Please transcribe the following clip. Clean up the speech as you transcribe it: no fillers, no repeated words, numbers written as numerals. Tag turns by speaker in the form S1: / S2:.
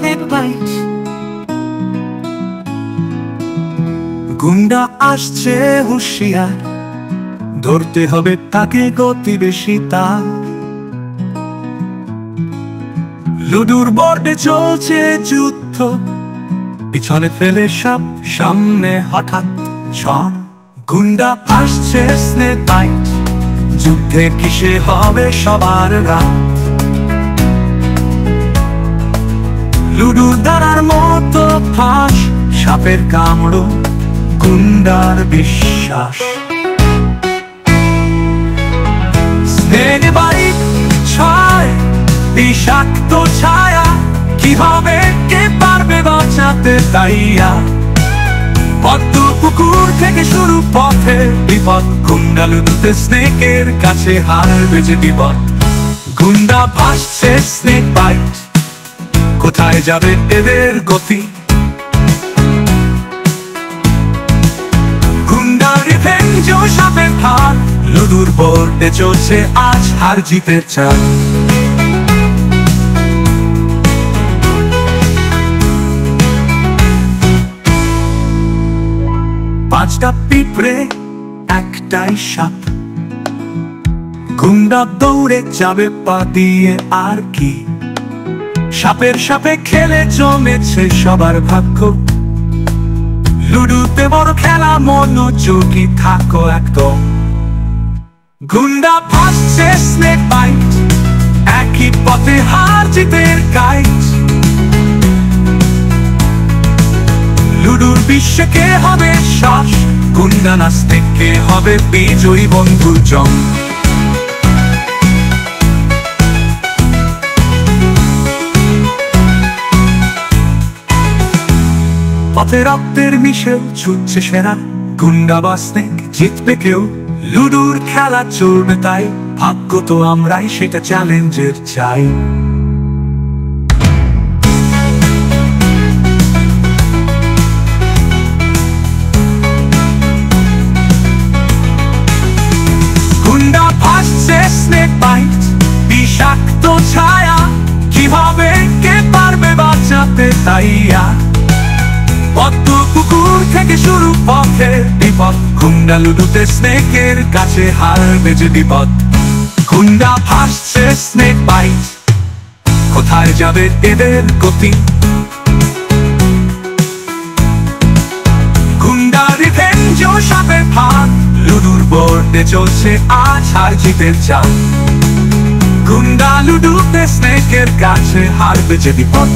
S1: Snake bite. গুন্ডা আসছে হুঁশিয়ার, ধরতে হবে তাকে, গতি বেশি তার। লুডুর বোর্ডে চলছে যুদ্ধ, পিছনে ফেলে সাপ, সামনে হঠাৎ ঝড়। গুন্ডা আসছে স্নেক বাইট, যুদ্ধে কিসে হবে সবার রাত। লুডুর দ্বারার মতো ফাঁস, সাপের কামড় গুন্ডার বিশ্বাস। স্নেক বাইট ছয়, বিষাক্ত ছায়া, কি হবে কে পারবে বাঁচাতে তাইয়া। পদ্ম পুকুর থেকে শুরু পথে বিপদ, গুন্ডা লুডুতে স্নেকের কাছে হারবে যে বিপদ। গুন্ডা ভাসছে স্নেক বাইট, কোথায় যাবে এদের গতি। গুন্ডা রিভেঞ্জ ও সাপের হার, লুডুর বোর্ডে চলছে আজ হার জিতের চাল। পাঁচটা পিঁপড়ে একটাই সাপ, গুন্ডা দৌড়ে যাবে পা দিয়ে আর কি। সাপের সাপে খেলে জমেছে সবার ভাগ্য, লুডুতে বড় খেলা, মনোযোগী থাকো একদম। গুন্ডা ভাসছে স্নেক বাইট, একই পথে হার জিতের গাইড। লুডুর বিশ্বে কে হবে শ্বাস, গুন্ডা না স্নেক কে হবে বিজয়ী বন্ধুর জম। পথে রক্তের মিশে ছুটছে সেরা, গুন্ডা বা স্নেক জিতবে কেউ। লুডুর খেলা চলবে তাই, ভাগ্য তো আমরাই সেটা চ্যালেঞ্জের চাই। গুন্ডা ভাসছে স্নেক বাইট, বিষাক্ত ছায়া, কিভাবে কে পারবে বাঁচাতে তাইয়া। পদ্ম পুকুর থেকে শুরু পথে বিপদ, গুন্ডা লুডুতে স্নেকের কাছে হারবে যে বিপদ। গুন্ডা ভাসছে স্নেক বাইট, কোথায় যাবে এদের গতি। গুন্ডা রিভেঞ্জ ও সাপের ফাঁদ, লুডুর বোর্ডে চলছে আজ হার জিতের চাল। গুন্ডা লুডুতে স্নেকের কাছে হারবে যে বিপদ।